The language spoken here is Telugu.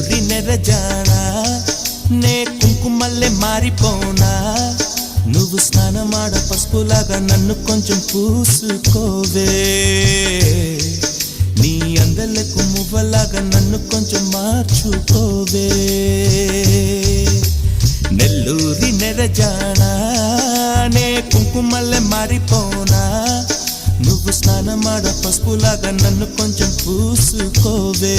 నెల్లూరి నెరజానా నే కుంకుమల్లే మారిపోనా నువ్వు స్నానమాడ పసుపులాగా నన్ను కొంచెం పూసుకోవే నీ అందలకు మువ్వలాగా నన్ను కొంచెం మార్చుకోవే నెల్లూరి నెరజానా నే కుంకుమల్లే మారిపోనా నువ్వు స్నానమాడ పసుపులాగా నన్ను కొంచెం పూసుకోవే